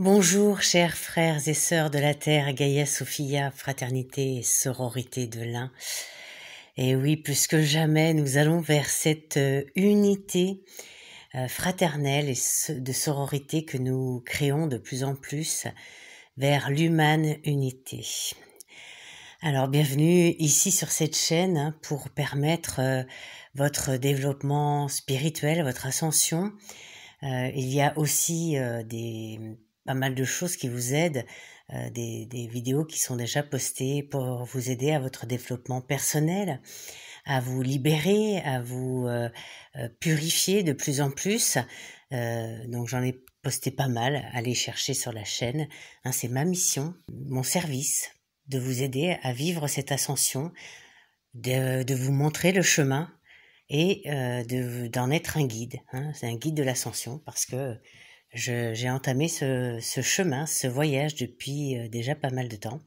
Bonjour chers frères et sœurs de la terre, Gaia Sophia, fraternité et sororité de l'un. Et oui, plus que jamais, nous allons vers cette unité fraternelle et de sororité que nous créons de plus en plus vers l'humane unité. Alors bienvenue ici sur cette chaîne pour permettre votre développement spirituel, votre ascension. Il y a aussi pas mal de choses qui vous aident, des vidéos qui sont déjà postées pour vous aider à votre développement personnel, à vous libérer, à vous purifier de plus en plus. Donc j'en ai posté pas mal, allez chercher sur la chaîne. C'est ma mission, mon service, de vous aider à vivre cette ascension, de vous montrer le chemin et d'en être un guide. C'est un guide de l'ascension parce que j'ai entamé ce chemin, ce voyage depuis déjà pas mal de temps.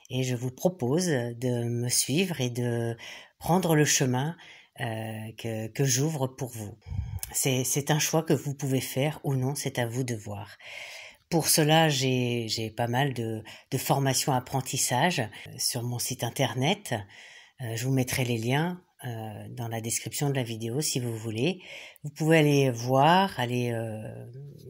Et je vous propose de me suivre et de prendre le chemin que j'ouvre pour vous. C'est un choix que vous pouvez faire ou non, c'est à vous de voir. Pour cela, j'ai pas mal de formations apprentissage sur mon site internet. Je vous mettrai les liens dans la description de la vidéo si vous voulez. Vous pouvez aller voir, aller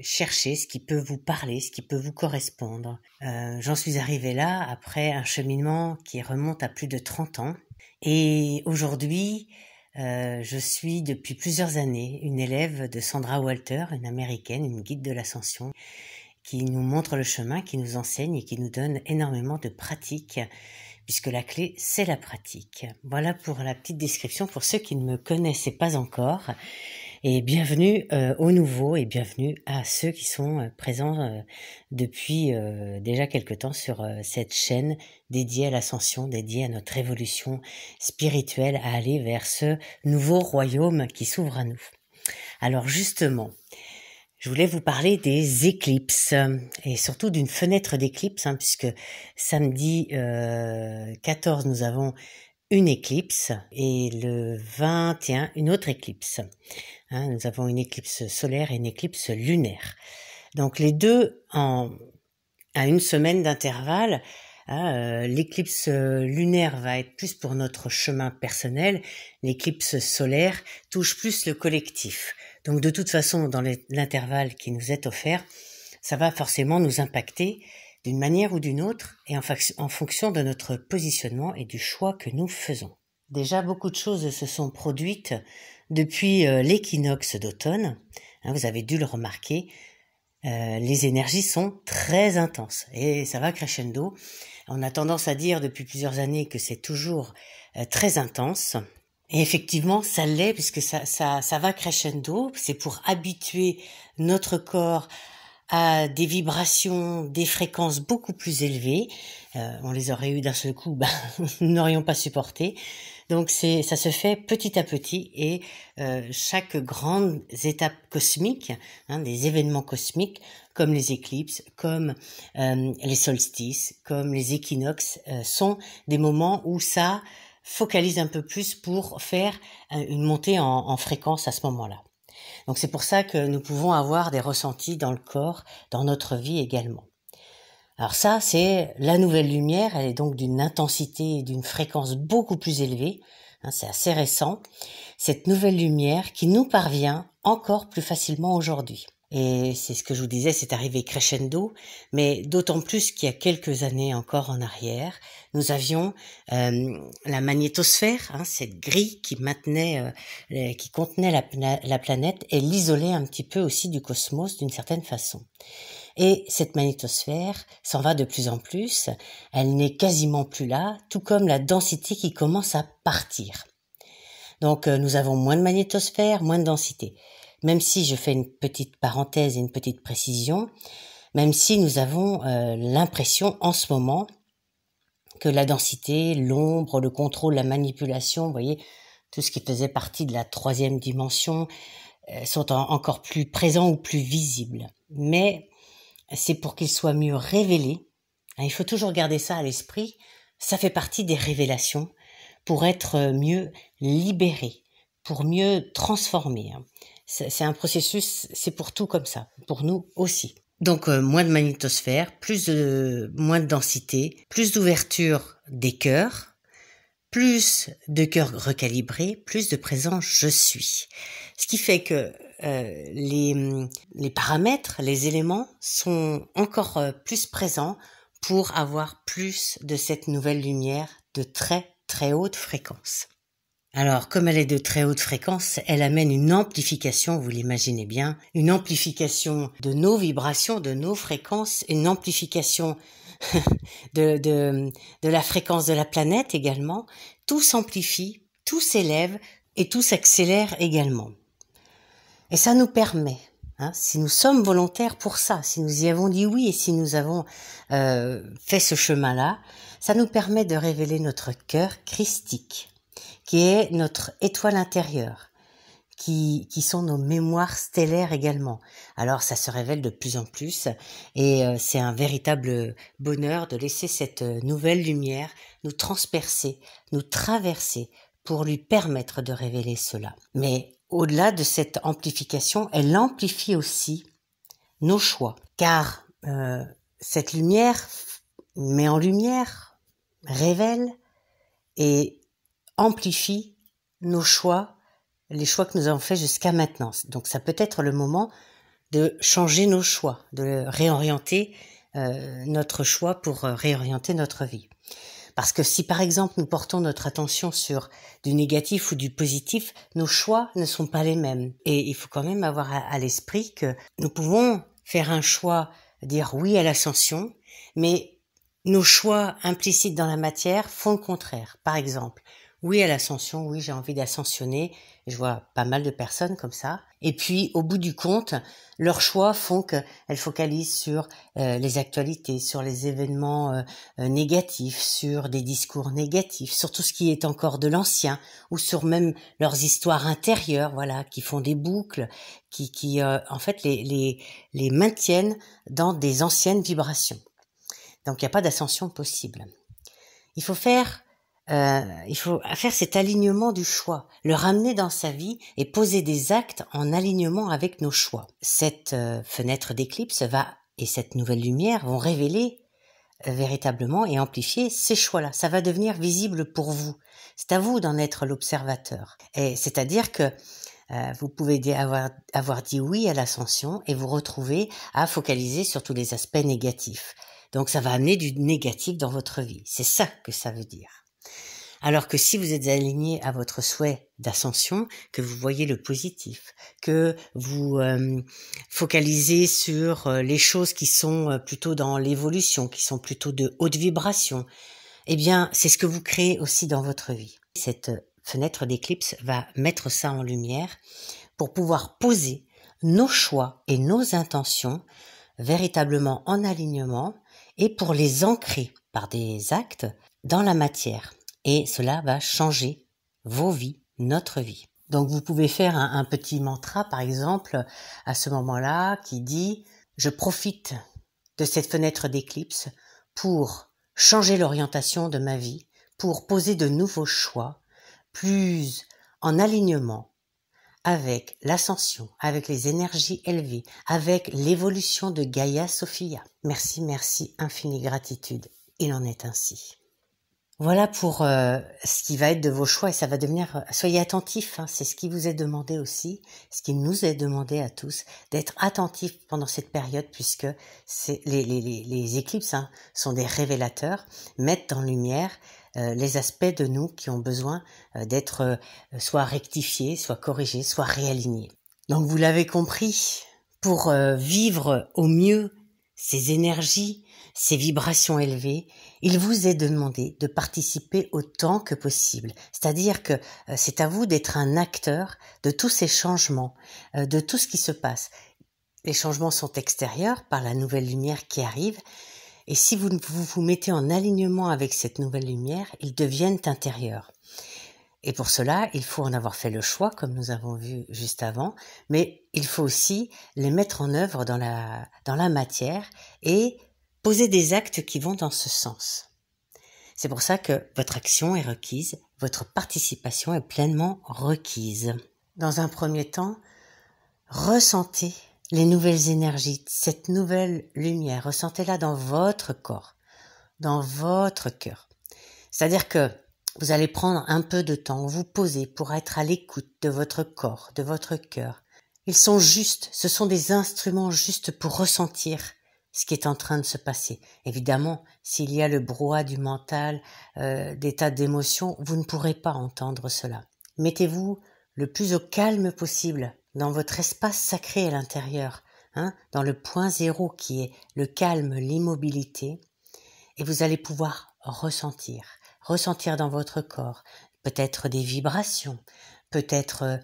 chercher ce qui peut vous parler, ce qui peut vous correspondre. J'en suis arrivée là après un cheminement qui remonte à plus de 30 ans. Et aujourd'hui, je suis depuis plusieurs années une élève de Sandra Walter, une américaine, une guide de l'ascension, qui nous montre le chemin, qui nous enseigne et qui nous donne énormément de pratiques, puisque la clé, c'est la pratique. Voilà pour la petite description pour ceux qui ne me connaissaient pas encore. Et bienvenue aux nouveaux et bienvenue à ceux qui sont présents depuis déjà quelque temps sur cette chaîne dédiée à l'ascension, dédiée à notre évolution spirituelle, à aller vers ce nouveau royaume qui s'ouvre à nous. Alors justement, je voulais vous parler des éclipses et surtout d'une fenêtre d'éclipse, puisque samedi 14 nous avons une éclipse et le 21 une autre éclipse. Nous avons une éclipse solaire et une éclipse lunaire. Donc les deux à une semaine d'intervalle. L'éclipse lunaire va être plus pour notre chemin personnel, l'éclipse solaire touche plus le collectif. Donc de toute façon, dans l'intervalle qui nous est offert, ça va forcément nous impacter d'une manière ou d'une autre et en fonction de notre positionnement et du choix que nous faisons. Déjà, beaucoup de choses se sont produites depuis l'équinoxe d'automne. Vous avez dû le remarquer, les énergies sont très intenses et ça va crescendo. On a tendance à dire depuis plusieurs années que c'est toujours très intense. Et effectivement, ça l'est puisque ça va crescendo. C'est pour habituer notre corps à des vibrations, des fréquences beaucoup plus élevées. On les aurait eu d'un seul coup, nous n'aurions pas supporté. Donc ça se fait petit à petit et chaque grande étape cosmique, des événements cosmiques comme les éclipses, comme les solstices, comme les équinoxes, sont des moments où ça focalise un peu plus pour faire une montée en fréquence à ce moment-là. Donc c'est pour ça que nous pouvons avoir des ressentis dans le corps, dans notre vie également. Alors ça, c'est la nouvelle lumière, elle est donc d'une intensité et d'une fréquence beaucoup plus élevée, c'est assez récent, cette nouvelle lumière qui nous parvient encore plus facilement aujourd'hui. Et c'est ce que je vous disais, c'est arrivé crescendo, mais d'autant plus qu'il y a quelques années encore en arrière, nous avions la magnétosphère, cette grille qui maintenait, qui contenait la planète et l'isolait un petit peu aussi du cosmos d'une certaine façon. Et cette magnétosphère s'en va de plus en plus, elle n'est quasiment plus là, tout comme la densité qui commence à partir. Donc nous avons moins de magnétosphère, moins de densité. Même si je fais une petite parenthèse et une petite précision, même si nous avons l'impression en ce moment que la densité, l'ombre, le contrôle, la manipulation, vous voyez, tout ce qui faisait partie de la troisième dimension sont encore plus présents ou plus visibles. Mais c'est pour qu'ils soient mieux révélés. Il faut toujours garder ça à l'esprit. Ça fait partie des révélations pour être mieux libérés, pour mieux transformer. C'est un processus, c'est pour tout comme ça, pour nous aussi. Donc moins de magnétosphère, moins de densité, plus d'ouverture des cœurs, plus de cœurs recalibrés, plus de présence je suis. Ce qui fait que les paramètres, les éléments sont encore plus présents pour avoir plus de cette nouvelle lumière de très très haute fréquence. Alors, comme elle est de très haute fréquence, elle amène une amplification, vous l'imaginez bien, une amplification de nos vibrations, de nos fréquences, une amplification de la fréquence de la planète également. Tout s'amplifie, tout s'élève et tout s'accélère également. Et ça nous permet, si nous sommes volontaires pour ça, si nous y avons dit oui et si nous avons fait ce chemin-là, ça nous permet de révéler notre cœur christique, qui est notre étoile intérieure, qui sont nos mémoires stellaires également. Alors ça se révèle de plus en plus et c'est un véritable bonheur de laisser cette nouvelle lumière nous transpercer, nous traverser pour lui permettre de révéler cela. Mais au-delà de cette amplification, elle amplifie aussi nos choix, car cette lumière met en lumière, révèle et amplifie nos choix, les choix que nous avons faits jusqu'à maintenant. Donc ça peut être le moment de changer nos choix, de réorienter notre choix pour réorienter notre vie. Parce que si par exemple nous portons notre attention sur du négatif ou du positif, nos choix ne sont pas les mêmes. Et il faut quand même avoir à l'esprit que nous pouvons faire un choix, dire oui à l'ascension, mais nos choix implicites dans la matière font le contraire. Par exemple, oui à l'ascension, oui j'ai envie d'ascensionner, je vois pas mal de personnes comme ça, et puis au bout du compte, leurs choix font qu'elles focalisent sur les actualités, sur les événements négatifs, sur des discours négatifs, sur tout ce qui est encore de l'ancien, ou sur même leurs histoires intérieures, voilà, qui font des boucles, qui en fait les maintiennent dans des anciennes vibrations. Donc il n'y a pas d'ascension possible. Il faut faire cet alignement du choix, le ramener dans sa vie et poser des actes en alignement avec nos choix. Cette fenêtre d'éclipse et cette nouvelle lumière vont révéler véritablement et amplifier ces choix-là. Ça va devenir visible pour vous. C'est à vous d'en être l'observateur. Et c'est-à-dire que vous pouvez avoir dit oui à l'ascension et vous retrouver à focaliser sur tous les aspects négatifs. Donc ça va amener du négatif dans votre vie. C'est ça que ça veut dire. Alors que si vous êtes aligné à votre souhait d'ascension, que vous voyez le positif, que vous focalisez sur les choses qui sont plutôt dans l'évolution, qui sont plutôt de haute vibration, eh bien, c'est ce que vous créez aussi dans votre vie. Cette fenêtre d'éclipse va mettre ça en lumière pour pouvoir poser nos choix et nos intentions véritablement en alignement et pour les ancrer par des actes dans la matière. Et cela va changer vos vies, notre vie. Donc vous pouvez faire un petit mantra, par exemple, à ce moment-là, qui dit « Je profite de cette fenêtre d'éclipse pour changer l'orientation de ma vie, pour poser de nouveaux choix, plus en alignement avec l'ascension, avec les énergies élevées, avec l'évolution de Gaïa Sophia. Merci, merci, infinie gratitude. Il en est ainsi. » Voilà pour ce qui va être de vos choix et ça va devenir, soyez attentifs, c'est ce qui vous est demandé aussi, ce qui nous est demandé à tous, d'être attentifs pendant cette période puisque les éclipses sont des révélateurs, mettent en lumière les aspects de nous qui ont besoin d'être soit rectifiés, soit corrigés, soit réalignés. Donc vous l'avez compris, pour vivre au mieux ces énergies, ces vibrations élevées, il vous est demandé de participer autant que possible. C'est-à-dire que c'est à vous d'être un acteur de tous ces changements, de tout ce qui se passe. Les changements sont extérieurs par la nouvelle lumière qui arrive. Et si vous vous mettez en alignement avec cette nouvelle lumière, ils deviennent intérieurs. Et pour cela, il faut en avoir fait le choix, comme nous avons vu juste avant, mais il faut aussi les mettre en œuvre dans la matière et poser des actes qui vont dans ce sens. C'est pour ça que votre action est requise, votre participation est pleinement requise. Dans un premier temps, ressentez les nouvelles énergies, cette nouvelle lumière, ressentez-la dans votre corps, dans votre cœur. C'est-à-dire que vous allez prendre un peu de temps, vous poser pour être à l'écoute de votre corps, de votre cœur. Ils sont justes, ce sont des instruments justes pour ressentir ce qui est en train de se passer. Évidemment, s'il y a le brouhaha du mental, des tas d'émotions, vous ne pourrez pas entendre cela. Mettez-vous le plus au calme possible dans votre espace sacré à l'intérieur, dans le point zéro qui est le calme, l'immobilité, et vous allez pouvoir ressentir dans votre corps, peut-être des vibrations, peut-être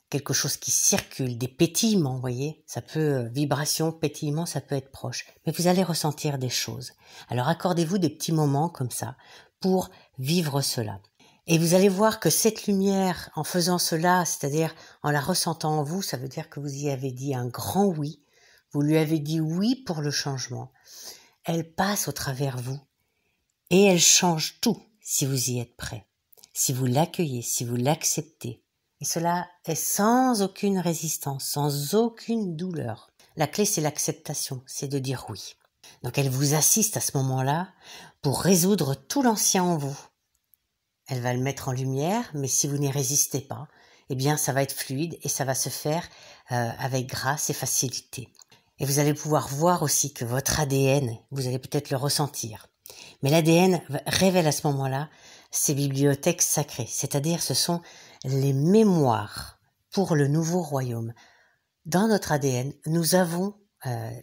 quelque chose qui circule, des pétillements, vous voyez, ça peut, vibration, pétillement, ça peut être proche, mais vous allez ressentir des choses. Alors accordez-vous des petits moments comme ça pour vivre cela. Et vous allez voir que cette lumière, en faisant cela, c'est-à-dire en la ressentant en vous, ça veut dire que vous y avez dit un grand oui, vous lui avez dit oui pour le changement. Elle passe au travers vous et elle change tout si vous y êtes prêt, si vous l'accueillez, si vous l'acceptez. Et cela est sans aucune résistance, sans aucune douleur. La clé, c'est l'acceptation, c'est de dire oui. Donc elle vous assiste à ce moment-là pour résoudre tout l'ancien en vous. Elle va le mettre en lumière, mais si vous n'y résistez pas, eh bien ça va être fluide et ça va se faire avec grâce et facilité. Et vous allez pouvoir voir aussi que votre ADN, vous allez peut-être le ressentir. Mais l'ADN révèle à ce moment-là ces bibliothèques sacrées, c'est-à-dire ce sont les mémoires pour le nouveau royaume. Dans notre ADN, nous avons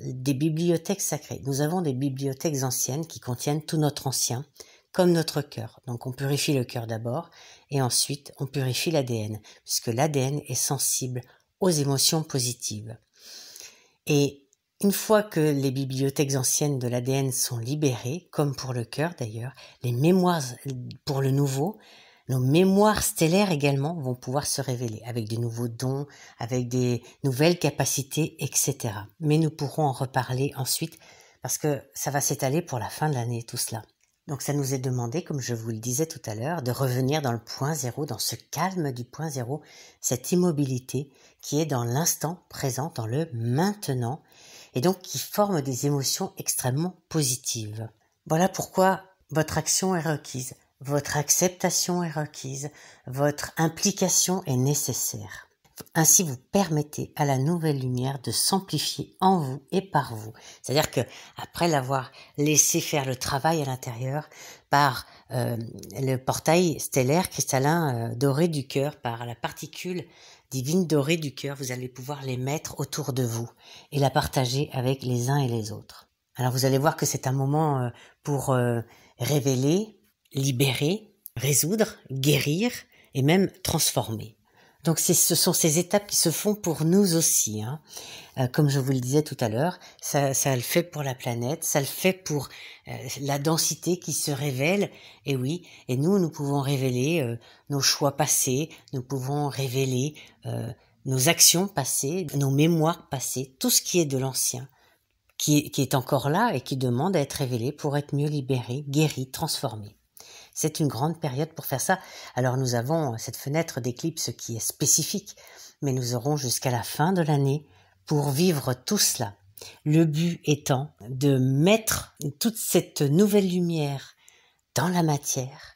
des bibliothèques sacrées, nous avons des bibliothèques anciennes qui contiennent tout notre ancien, comme notre cœur. Donc on purifie le cœur d'abord et ensuite on purifie l'ADN, puisque l'ADN est sensible aux émotions positives. Et une fois que les bibliothèques anciennes de l'ADN sont libérées, comme pour le cœur d'ailleurs, les mémoires pour le nouveau, nos mémoires stellaires également vont pouvoir se révéler avec des nouveaux dons, avec des nouvelles capacités, etc. Mais nous pourrons en reparler ensuite parce que ça va s'étaler pour la fin de l'année tout cela. Donc ça nous est demandé, comme je vous le disais tout à l'heure, de revenir dans le point zéro, dans ce calme du point zéro, cette immobilité qui est dans l'instant présent, dans le maintenant, et donc qui forme des émotions extrêmement positives. Voilà pourquoi votre action est requise, votre acceptation est requise, votre implication est nécessaire. Ainsi, vous permettez à la nouvelle lumière de s'amplifier en vous et par vous. C'est-à-dire que après l'avoir laissé faire le travail à l'intérieur par le portail stellaire cristallin doré du cœur, par la particule divine dorée du cœur, vous allez pouvoir les mettre autour de vous et la partager avec les uns et les autres. Alors vous allez voir que c'est un moment pour révéler, libérer, résoudre, guérir et même transformer. Donc ce sont ces étapes qui se font pour nous aussi, comme je vous le disais tout à l'heure, ça le fait pour la planète, ça le fait pour la densité qui se révèle, et oui, et nous pouvons révéler nos choix passés, nous pouvons révéler nos actions passées, nos mémoires passées, tout ce qui est de l'ancien, qui est encore là et qui demande à être révélé pour être mieux libéré, guéri, transformé. C'est une grande période pour faire ça. Alors nous avons cette fenêtre d'éclipse qui est spécifique, mais nous aurons jusqu'à la fin de l'année pour vivre tout cela. Le but étant de mettre toute cette nouvelle lumière dans la matière,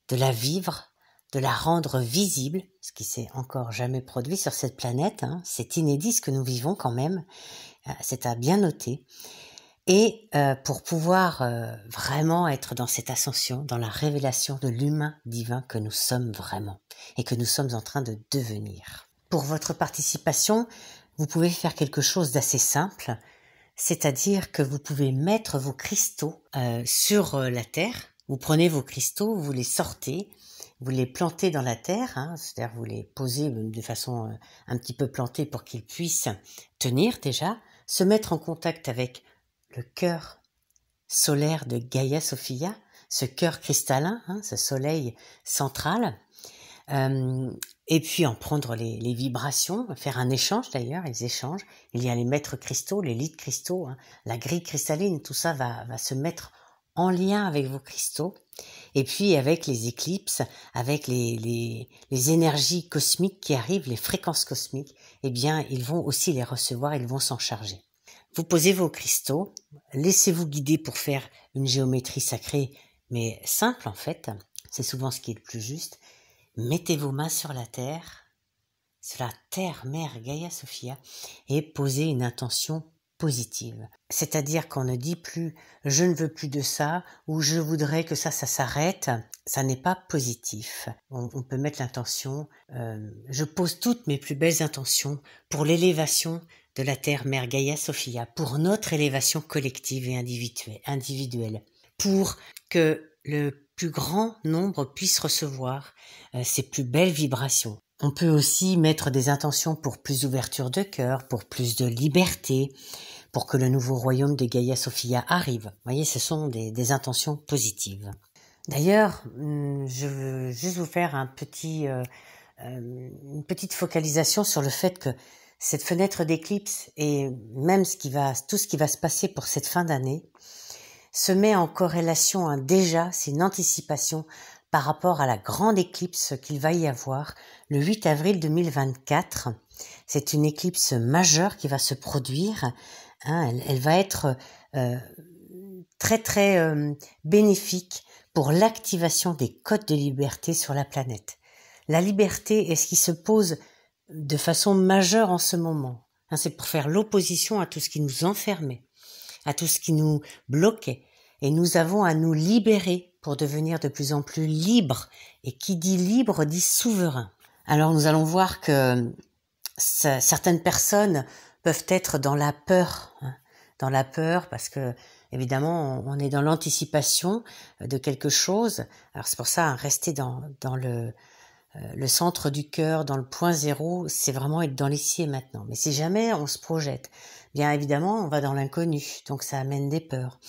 de la vivre, de la rendre visible, ce qui s'est encore jamais produit sur cette planète, c'est inédit ce que nous vivons quand même, c'est à bien noter. Et pour pouvoir vraiment être dans cette ascension, dans la révélation de l'humain divin que nous sommes vraiment et que nous sommes en train de devenir. Pour votre participation, vous pouvez faire quelque chose d'assez simple, c'est-à-dire que vous pouvez mettre vos cristaux sur la terre. Vous prenez vos cristaux, vous les sortez, vous les plantez dans la terre, c'est-à-dire vous les posez de façon un petit peu plantée pour qu'ils puissent tenir déjà, se mettre en contact avec le cœur solaire de Gaïa Sophia, ce cœur cristallin, ce soleil central, et puis en prendre les vibrations, faire un échange d'ailleurs, ils échangent. Il y a les maîtres cristaux, les lits cristaux, la grille cristalline, tout ça va se mettre en lien avec vos cristaux. Et puis avec les éclipses, avec les énergies cosmiques qui arrivent, les fréquences cosmiques, eh bien, ils vont aussi les recevoir, ils vont s'en charger. Vous posez vos cristaux, laissez-vous guider pour faire une géométrie sacrée, mais simple en fait, c'est souvent ce qui est le plus juste. Mettez vos mains sur la terre mère Gaïa Sophia, et posez une intention positive. C'est-à-dire qu'on ne dit plus « je ne veux plus de ça » ou « je voudrais que ça s'arrête ». Ça n'est pas positif. On peut mettre l'intention « je pose toutes mes plus belles intentions pour l'élévation de la Terre Mère Gaïa Sophia, pour notre élévation collective et individuelle, pour que le plus grand nombre puisse recevoir ces plus belles vibrations. » On peut aussi mettre des intentions pour plus d'ouverture de cœur, pour plus de liberté, pour que le nouveau royaume de Gaïa Sophia arrive. Vous voyez, ce sont des intentions positives. D'ailleurs, je veux juste vous faire une petite focalisation sur le fait que cette fenêtre d'éclipse et même tout ce qui va se passer pour cette fin d'année se met en corrélation, déjà, c'est une anticipation par rapport à la grande éclipse qu'il va y avoir le 8 avril 2024. C'est une éclipse majeure qui va se produire. Elle va être très très bénéfique pour l'activation des codes de liberté sur la planète. La liberté est ce qui se pose de façon majeure en ce moment. C'est pour faire l'opposition à tout ce qui nous enfermait, à tout ce qui nous bloquait. Et nous avons à nous libérer pour devenir de plus en plus libres. Et qui dit libre dit souverain. Alors nous allons voir que certaines personnes peuvent être dans la peur. Dans la peur parce que, évidemment, on est dans l'anticipation de quelque chose. Alors c'est pour ça, rester dans le centre du cœur, dans le point zéro, c'est vraiment être dans l'ici et maintenant. Mais si jamais on se projette, bien évidemment, on va dans l'inconnu, donc ça amène des peurs.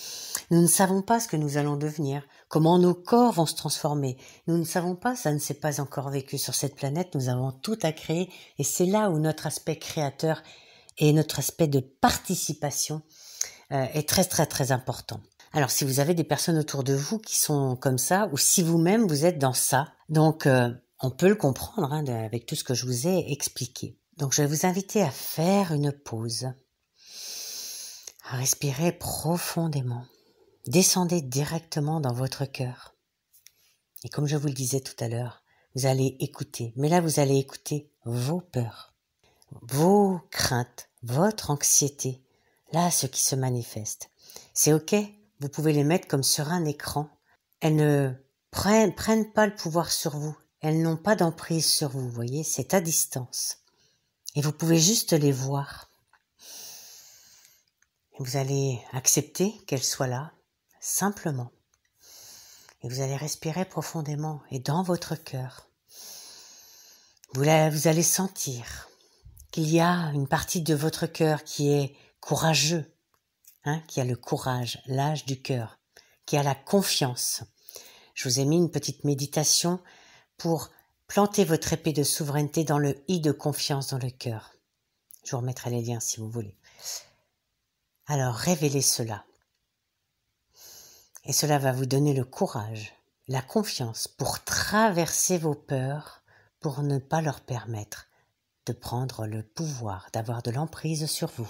Nous ne savons pas ce que nous allons devenir, comment nos corps vont se transformer. Nous ne savons pas, ça ne s'est pas encore vécu sur cette planète, nous avons tout à créer, et c'est là où notre aspect créateur et notre aspect de participation est très très très important. Alors si vous avez des personnes autour de vous qui sont comme ça, ou si vous-même vous êtes dans ça, donc on peut le comprendre avec tout ce que je vous ai expliqué. Donc je vais vous inviter à faire une pause, à respirer profondément. Descendez directement dans votre cœur. Et comme je vous le disais tout à l'heure, vous allez écouter. Mais là, vous allez écouter vos peurs, vos craintes, votre anxiété. Là, ce qui se manifeste. C'est ok, vous pouvez les mettre comme sur un écran. Elles ne prennent pas le pouvoir sur vous. Elles n'ont pas d'emprise sur vous, vous voyez, c'est à distance. Et vous pouvez juste les voir. Et vous allez accepter qu'elles soient là, simplement. Et vous allez respirer profondément et dans votre cœur. Vous allez sentir qu'il y a une partie de votre cœur qui est courageux, qui a le courage, l'âge du cœur, qui a la confiance. Je vous ai mis une petite méditation pour planter votre épée de souveraineté dans le i de confiance dans le cœur. Je vous remettrai les liens si vous voulez. Alors révélez cela. Et cela va vous donner le courage, la confiance pour traverser vos peurs, pour ne pas leur permettre de prendre le pouvoir, d'avoir de l'emprise sur vous.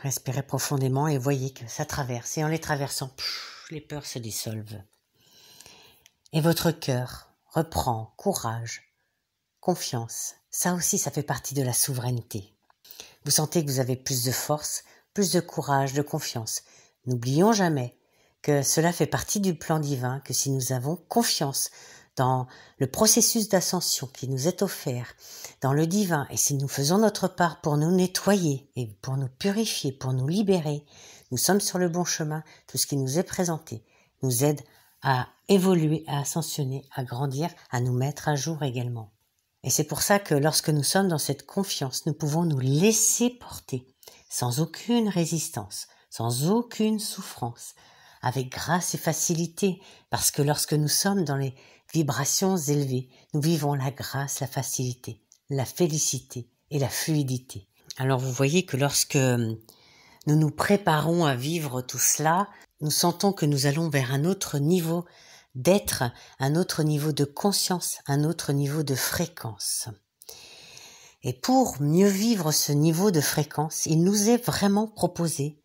Respirez profondément et voyez que ça traverse. Et en les traversant, les peurs se dissolvent. Et votre cœur reprend courage, confiance. Ça aussi, ça fait partie de la souveraineté. Vous sentez que vous avez plus de force, plus de courage, de confiance. N'oublions jamais que cela fait partie du plan divin, que si nous avons confiance dans le processus d'ascension qui nous est offert, dans le divin, et si nous faisons notre part pour nous nettoyer et pour nous purifier, pour nous libérer, nous sommes sur le bon chemin. Tout ce qui nous est présenté nous aide à évoluer, à ascensionner, à grandir, à nous mettre à jour également. Et c'est pour ça que lorsque nous sommes dans cette confiance, nous pouvons nous laisser porter, sans aucune résistance, sans aucune souffrance, avec grâce et facilité, parce que lorsque nous sommes dans les vibrations élevées, nous vivons la grâce, la facilité, la félicité et la fluidité. Alors vous voyez que lorsque nous nous préparons à vivre tout cela, nous sentons que nous allons vers un autre niveau d'être, un autre niveau de conscience, un autre niveau de fréquence. Et pour mieux vivre ce niveau de fréquence, il nous est vraiment proposé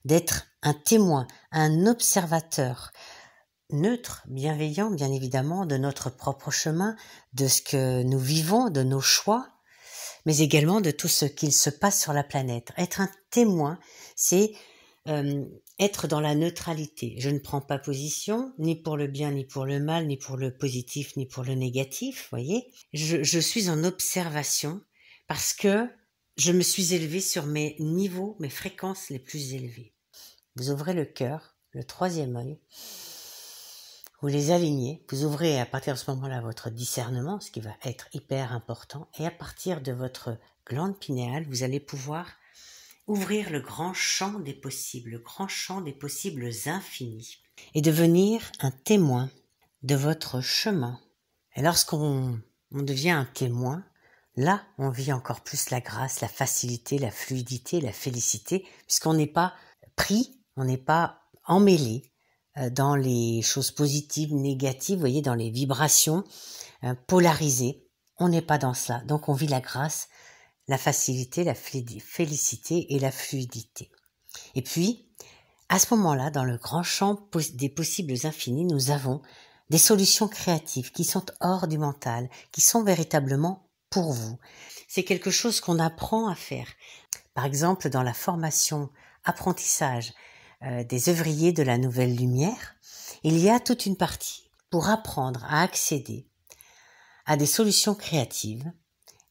d'être un témoin, un observateur neutre, bienveillant, bien évidemment, de notre propre chemin, de ce que nous vivons, de nos choix, mais également de tout ce qu'il se passe sur la planète. Être un témoin, c'est être dans la neutralité. Je ne prends pas position, ni pour le bien, ni pour le mal, ni pour le positif, ni pour le négatif, voyez. Je suis en observation parce que je me suis élevée sur mes niveaux, mes fréquences les plus élevées. Vous ouvrez le cœur, le troisième œil, vous les alignez, vous ouvrez à partir de ce moment-là votre discernement, ce qui va être hyper important, et à partir de votre glande pinéale, vous allez pouvoir ouvrir le grand champ des possibles, le grand champ des possibles infinis, et devenir un témoin de votre chemin. Et lorsqu'on devient un témoin, là, on vit encore plus la grâce, la facilité, la fluidité, la félicité, puisqu'on n'est pas pris, on n'est pas emmêlé dans les choses positives, négatives, vous voyez, dans les vibrations polarisées. On n'est pas dans cela. Donc, on vit la grâce, la facilité, la félicité et la fluidité. Et puis, à ce moment-là, dans le grand champ des possibles infinis, nous avons des solutions créatives qui sont hors du mental, qui sont véritablement pour vous. C'est quelque chose qu'on apprend à faire. Par exemple, dans la formation apprentissage des œuvriers de la Nouvelle Lumière, il y a toute une partie pour apprendre à accéder à des solutions créatives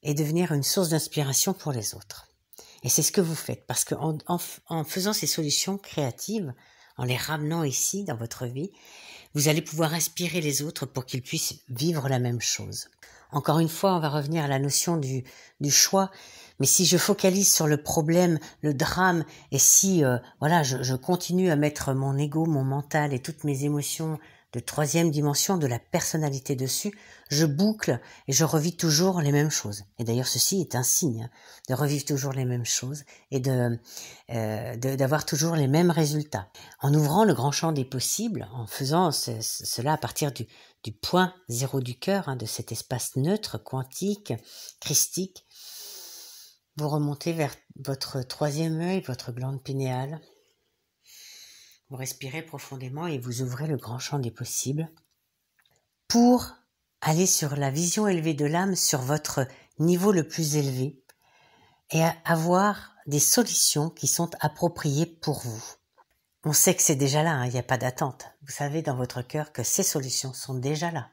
et devenir une source d'inspiration pour les autres. Et c'est ce que vous faites, parce qu'en faisant ces solutions créatives, en les ramenant ici dans votre vie, vous allez pouvoir inspirer les autres pour qu'ils puissent vivre la même chose. Encore une fois, on va revenir à la notion du choix. Mais si je focalise sur le problème, le drame, et si je continue à mettre mon ego, mon mental et toutes mes émotions de troisième dimension, de la personnalité dessus, je boucle et je revis toujours les mêmes choses. Et d'ailleurs, ceci est un signe de revivre toujours les mêmes choses et d'avoir toujours les mêmes résultats. En ouvrant le grand champ des possibles, en faisant cela à partir du point zéro du cœur, de cet espace neutre, quantique, christique, vous remontez vers votre troisième œil, votre glande pinéale. Vous respirez profondément et vous ouvrez le grand champ des possibles pour aller sur la vision élevée de l'âme, sur votre niveau le plus élevé et avoir des solutions qui sont appropriées pour vous. On sait que c'est déjà là, il n'y a pas d'attente. Vous savez dans votre cœur que ces solutions sont déjà là.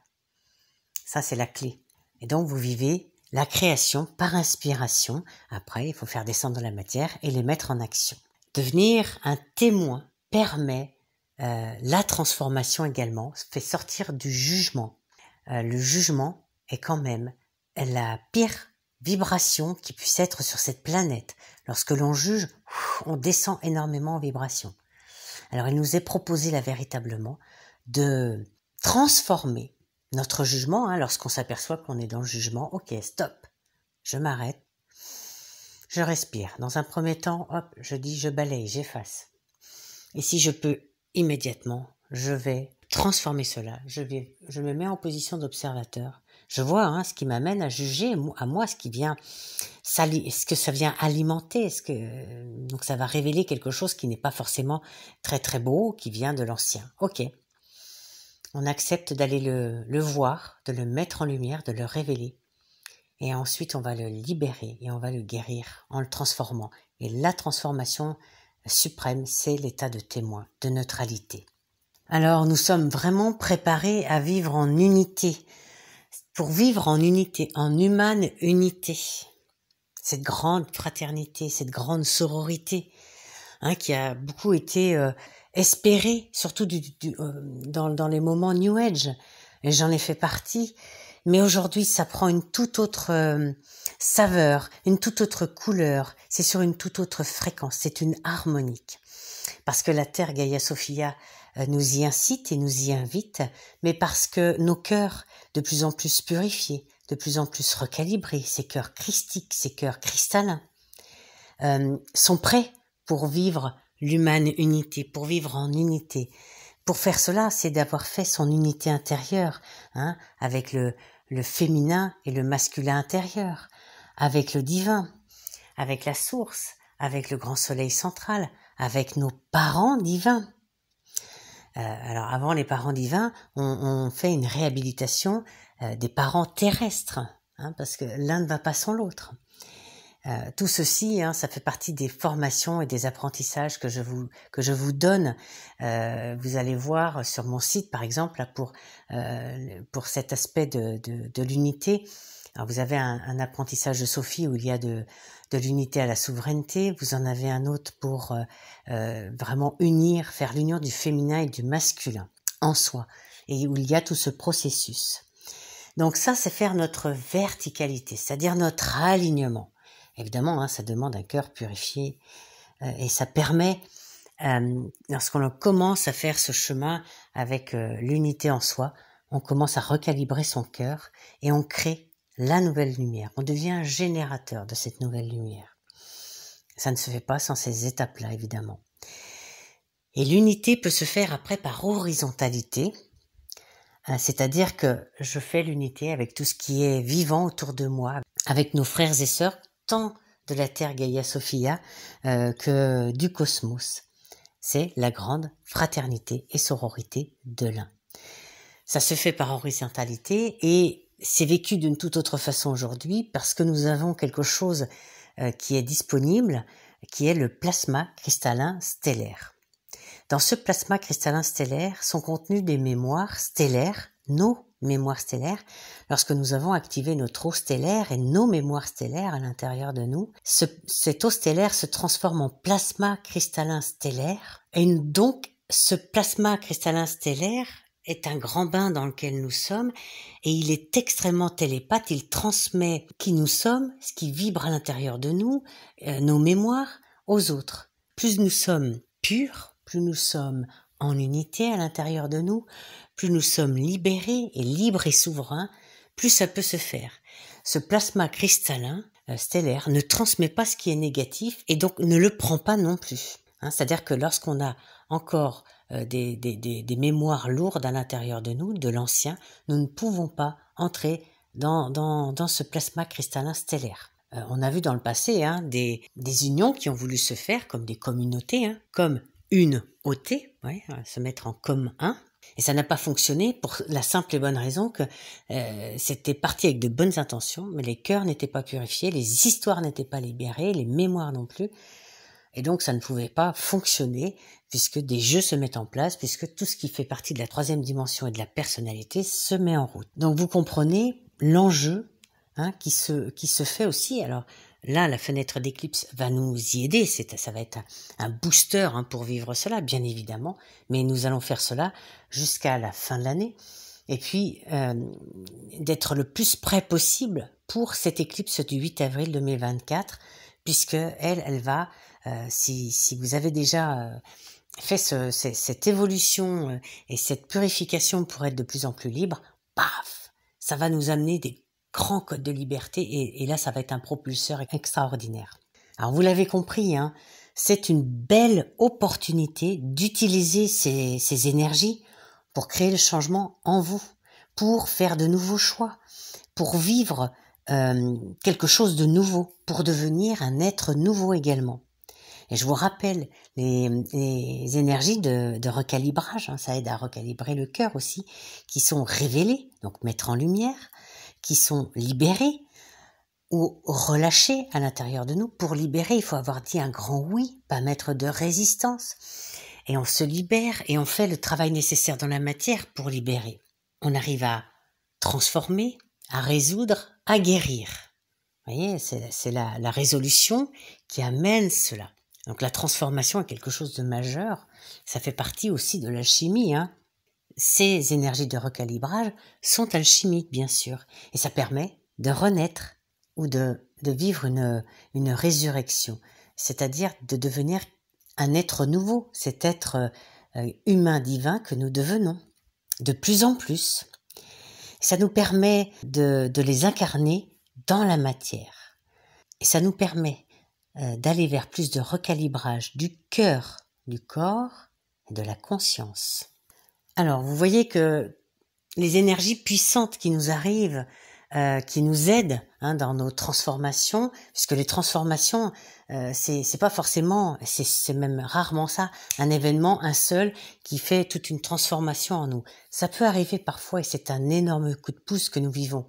Ça, c'est la clé. Et donc, vous vivez la création par inspiration. Après, il faut faire descendre la matière et les mettre en action. Devenir un témoin permet la transformation également, fait sortir du jugement. Le jugement est quand même la pire vibration qui puisse être sur cette planète. Lorsque l'on juge, on descend énormément en vibration. Alors il nous est proposé là véritablement de transformer notre jugement, lorsqu'on s'aperçoit qu'on est dans le jugement. Ok, stop, je m'arrête, je respire. Dans un premier temps, je balaye, j'efface. Et si je peux immédiatement, je vais transformer cela. Je me mets en position d'observateur. Je vois ce qui m'amène à juger, à moi ce qui vient est-ce que ça vient alimenter, donc ça va révéler quelque chose qui n'est pas forcément très très beau, qui vient de l'ancien. Ok, on accepte d'aller le voir, de le mettre en lumière, de le révéler. Et ensuite on va le libérer et on va le guérir en le transformant. Et la transformation suprême, c'est l'état de témoin, de neutralité. Alors nous sommes vraiment préparés à vivre en unité, pour vivre en unité, en humaine unité. Cette grande fraternité, cette grande sororité, qui a beaucoup été espérée, surtout dans les moments New Age. Et j'en ai fait partie. Mais aujourd'hui, ça prend une toute autre saveur, une toute autre couleur. C'est sur une toute autre fréquence. C'est une harmonique. Parce que la Terre Gaïa Sophia nous y incite et nous y invite, mais parce que nos cœurs, de plus en plus purifiés, de plus en plus recalibrés, ces cœurs christiques, ces cœurs cristallins, sont prêts pour vivre l'humaine unité, pour vivre en unité. Pour faire cela, c'est d'avoir fait son unité intérieure, hein, avec le féminin et le masculin intérieur, avec le divin, avec la source, avec le grand soleil central, avec nos parents divins. Alors avant les parents divins, on fait une réhabilitation des parents terrestres, hein, parce que l'un ne va pas sans l'autre. Tout ceci, hein, ça fait partie des formations et des apprentissages que je vous donne. Vous allez voir sur mon site, par exemple, là, pour cet aspect de l'unité. Alors vous avez un apprentissage de Sophie où il y a de l'unité à la souveraineté. Vous en avez un autre pour vraiment faire l'union du féminin et du masculin en soi, et où il y a tout ce processus. Donc ça, c'est faire notre verticalité, c'est-à-dire notre alignement. Évidemment, hein, ça demande un cœur purifié et ça permet, lorsqu'on commence à faire ce chemin avec l'unité en soi, on commence à recalibrer son cœur et on crée la nouvelle lumière. On devient un générateur de cette nouvelle lumière. Ça ne se fait pas sans ces étapes-là, évidemment. Et l'unité peut se faire après par horizontalité, c'est-à-dire que je fais l'unité avec tout ce qui est vivant autour de moi, avec nos frères et sœurs, tant de la Terre Gaïa Sophia que du cosmos. C'est la grande fraternité et sororité de l'un. Ça se fait par horizontalité et c'est vécu d'une toute autre façon aujourd'hui parce que nous avons quelque chose qui est disponible, qui est le plasma cristallin stellaire. Dans ce plasma cristallin stellaire sont contenues des mémoires stellaires, nos mémoires stellaires. Lorsque nous avons activé notre eau stellaire et nos mémoires stellaires à l'intérieur de nous, cette eau stellaire se transforme en plasma cristallin stellaire. Et donc, ce plasma cristallin stellaire est un grand bain dans lequel nous sommes et il est extrêmement télépathe. Il transmet qui nous sommes, ce qui vibre à l'intérieur de nous, nos mémoires aux autres. Plus nous sommes purs, plus nous sommes en unité à l'intérieur de nous, plus nous sommes libérés et libres et souverains, plus ça peut se faire. Ce plasma cristallin stellaire ne transmet pas ce qui est négatif et donc ne le prend pas non plus. Hein, c'est-à-dire que lorsqu'on a encore des mémoires lourdes à l'intérieur de nous, de l'ancien, nous ne pouvons pas entrer dans ce plasma cristallin stellaire. On a vu dans le passé des unions qui ont voulu se faire comme des communautés, comme une OT, se mettre en comme un. Et ça n'a pas fonctionné pour la simple et bonne raison que c'était parti avec de bonnes intentions, mais les cœurs n'étaient pas purifiés, les histoires n'étaient pas libérées, les mémoires non plus. Et donc ça ne pouvait pas fonctionner puisque des jeux se mettent en place, puisque tout ce qui fait partie de la troisième dimension et de la personnalité se met en route. Donc vous comprenez l'enjeu qui se fait aussi. Alors là, la fenêtre d'éclipse va nous y aider, ça va être un booster pour vivre cela, bien évidemment, mais nous allons faire cela jusqu'à la fin de l'année, et puis d'être le plus près possible pour cette éclipse du 8 avril 2024, puisque elle va, si vous avez déjà fait cette évolution et cette purification pour être de plus en plus libre, paf, ça va nous amener des grands codes de liberté et là ça va être un propulseur extraordinaire. Alors vous l'avez compris, c'est une belle opportunité d'utiliser ces énergies pour créer le changement en vous, pour faire de nouveaux choix, pour vivre quelque chose de nouveau, pour devenir un être nouveau également. Et je vous rappelle les énergies de recalibrage, ça aide à recalibrer le cœur aussi, qui sont révélées, donc mettre en lumière, qui sont libérés ou relâchés à l'intérieur de nous. Pour libérer, il faut avoir dit un grand oui, pas mettre de résistance. Et on se libère et on fait le travail nécessaire dans la matière pour libérer. On arrive à transformer, à résoudre, à guérir. Vous voyez, c'est la résolution qui amène cela. Donc la transformation est quelque chose de majeur. Ça fait partie aussi de l'alchimie, Ces énergies de recalibrage sont alchimiques, bien sûr, et ça permet de renaître ou de vivre une résurrection, c'est-à-dire de devenir un être nouveau, cet être humain divin que nous devenons de plus en plus. Ça nous permet de les incarner dans la matière, et ça nous permet d'aller vers plus de recalibrage du cœur du corps et de la conscience. Alors, vous voyez que les énergies puissantes qui nous arrivent, qui nous aident dans nos transformations, puisque les transformations, c'est pas forcément, c'est même rarement ça, un événement, un seul, qui fait toute une transformation en nous. Ça peut arriver parfois et c'est un énorme coup de pouce que nous vivons.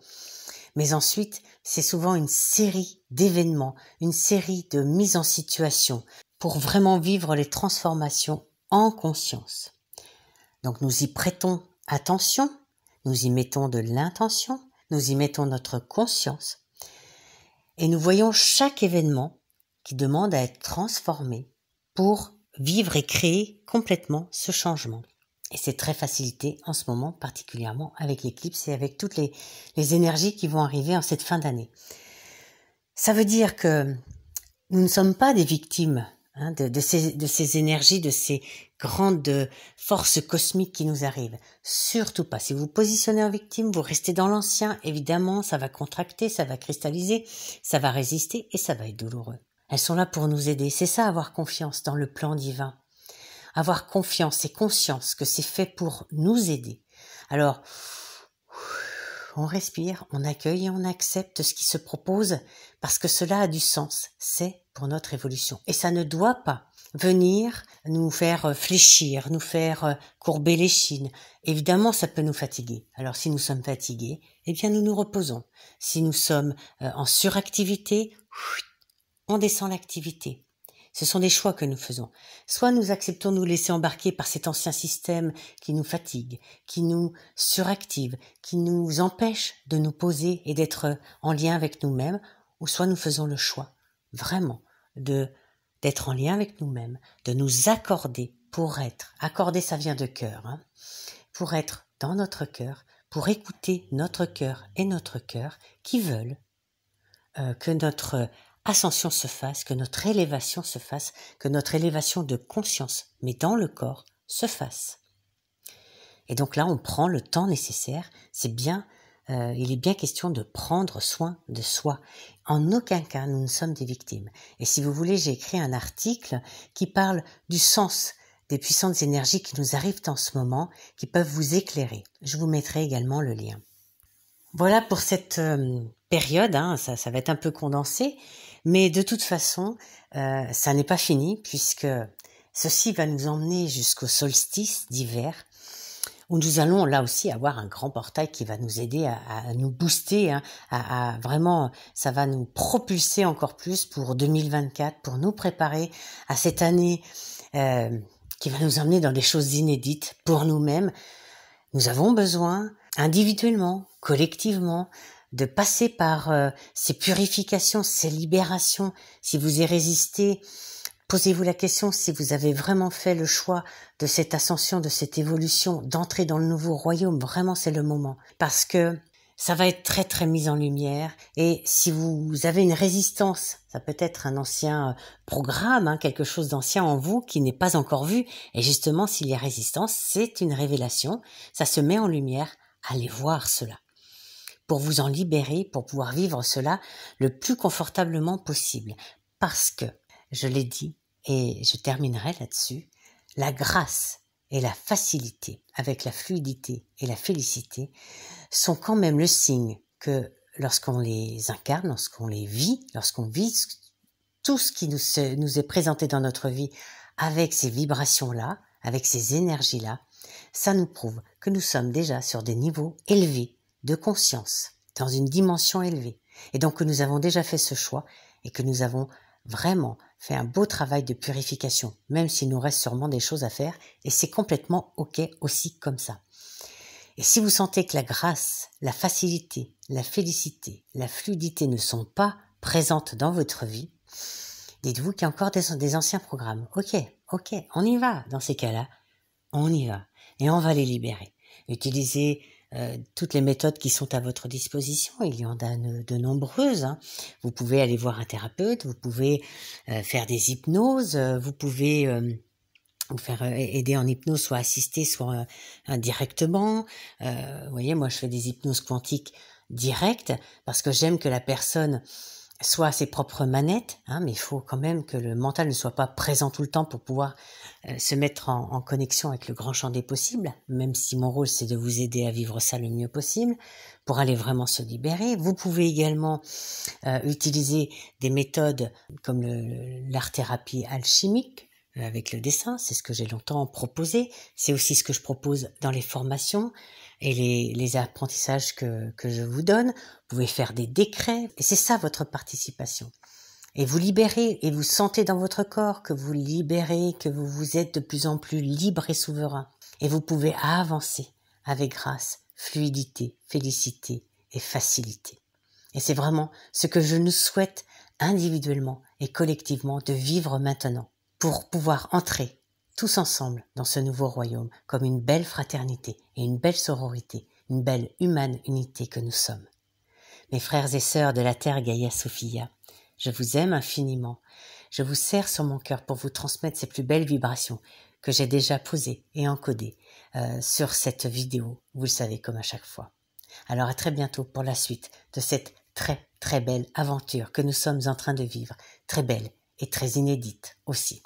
Mais ensuite, c'est souvent une série d'événements, une série de mises en situation pour vraiment vivre les transformations en conscience. Donc nous y prêtons attention, nous y mettons de l'intention, nous y mettons notre conscience et nous voyons chaque événement qui demande à être transformé pour vivre et créer complètement ce changement. Et c'est très facilité en ce moment, particulièrement avec l'éclipse et avec toutes les énergies qui vont arriver en cette fin d'année. Ça veut dire que nous ne sommes pas des victimes de ces énergies, de ces grandes forces cosmiques qui nous arrivent. Surtout pas. Si vous vous positionnez en victime, vous restez dans l'ancien, évidemment, ça va contracter, ça va cristalliser, ça va résister et ça va être douloureux. Elles sont là pour nous aider. C'est ça, avoir confiance dans le plan divin. Avoir confiance et conscience que c'est fait pour nous aider. Alors, on respire, on accueille et on accepte ce qui se propose parce que cela a du sens. C'est pour notre évolution. Et ça ne doit pas venir nous faire fléchir, nous faire courber les chines. Évidemment, ça peut nous fatiguer. Alors, si nous sommes fatigués, eh bien, nous nous reposons. Si nous sommes en suractivité, on descend l'activité. Ce sont des choix que nous faisons. Soit nous acceptons de nous laisser embarquer par cet ancien système qui nous fatigue, qui nous suractive, qui nous empêche de nous poser et d'être en lien avec nous-mêmes, ou soit nous faisons le choix, vraiment, d'être en lien avec nous-mêmes, de nous accorder pour être. Accorder, ça vient de cœur, pour être dans notre cœur, pour écouter notre cœur et notre cœur qui veulent que notre ascension se fasse, que notre élévation se fasse, que notre élévation de conscience, mais dans le corps, se fasse. Et donc là, on prend le temps nécessaire. C'est bien, il est bien question de prendre soin de soi. En aucun cas, nous ne sommes des victimes. Et si vous voulez, j'ai écrit un article qui parle du sens des puissantes énergies qui nous arrivent en ce moment, qui peuvent vous éclairer. Je vous mettrai également le lien. Voilà pour cette période, ça va être un peu condensé, mais de toute façon, ça n'est pas fini puisque ceci va nous emmener jusqu'au solstice d'hiver où nous allons là aussi avoir un grand portail qui va nous aider à nous booster, à vraiment, ça va nous propulser encore plus pour 2024, pour nous préparer à cette année qui va nous emmener dans des choses inédites pour nous-mêmes. Nous avons besoin, individuellement, collectivement, de passer par ces purifications, ces libérations. Si vous y résistez, posez-vous la question si vous avez vraiment fait le choix de cette ascension, de cette évolution, d'entrer dans le nouveau royaume. Vraiment, c'est le moment. Parce que ça va être très très mis en lumière. Et si vous avez une résistance, ça peut être un ancien programme, quelque chose d'ancien en vous qui n'est pas encore vu. Et justement, s'il y a résistance, c'est une révélation. Ça se met en lumière. Allez voir cela. Pour vous en libérer, pour pouvoir vivre cela le plus confortablement possible. Parce que, je l'ai dit, et je terminerai là-dessus, la grâce et la facilité, avec la fluidité et la félicité, sont quand même le signe que lorsqu'on les incarne, lorsqu'on les vit, lorsqu'on vit tout ce qui nous est présenté dans notre vie avec ces vibrations-là, avec ces énergies-là, ça nous prouve que nous sommes déjà sur des niveaux élevés de conscience, dans une dimension élevée. Et donc que nous avons déjà fait ce choix et que nous avons vraiment fait un beau travail de purification, même s'il nous reste sûrement des choses à faire, et c'est complètement OK aussi comme ça. Et si vous sentez que la grâce, la facilité, la félicité, la fluidité ne sont pas présentes dans votre vie, dites-vous qu'il y a encore des anciens programmes. OK, on y va. Dans ces cas-là, on y va. Et on va les libérer. Utilisez toutes les méthodes qui sont à votre disposition. Il y en a de nombreuses. Vous pouvez aller voir un thérapeute, vous pouvez faire des hypnoses, vous pouvez vous faire aider en hypnose, soit assister, soit directement. Vous voyez, moi je fais des hypnoses quantiques directes parce que j'aime que la personne soit à ses propres manettes, hein, mais il faut quand même que le mental ne soit pas présent tout le temps pour pouvoir se mettre en connexion avec le grand champ des possibles, même si mon rôle c'est de vous aider à vivre ça le mieux possible, pour aller vraiment se libérer. Vous pouvez également utiliser des méthodes comme l'art-thérapie alchimique, avec le dessin, c'est ce que j'ai longtemps proposé, c'est aussi ce que je propose dans les formations et les apprentissages que je vous donne. Vous pouvez faire des décrets, et c'est ça votre participation. Et vous libérez, et vous sentez dans votre corps que vous libérez, que vous vous êtes de plus en plus libre et souverain. Et vous pouvez avancer avec grâce, fluidité, félicité et facilité. Et c'est vraiment ce que je nous souhaite individuellement et collectivement de vivre maintenant, pour pouvoir entrer tous ensemble dans ce nouveau royaume comme une belle fraternité et une belle sororité, une belle humane unité que nous sommes. Mes frères et sœurs de la Terre Gaïa Sophia, je vous aime infiniment. Je vous serre sur mon cœur pour vous transmettre ces plus belles vibrations que j'ai déjà posées et encodées sur cette vidéo, vous le savez comme à chaque fois. Alors à très bientôt pour la suite de cette très très belle aventure que nous sommes en train de vivre, très belle et très inédite aussi.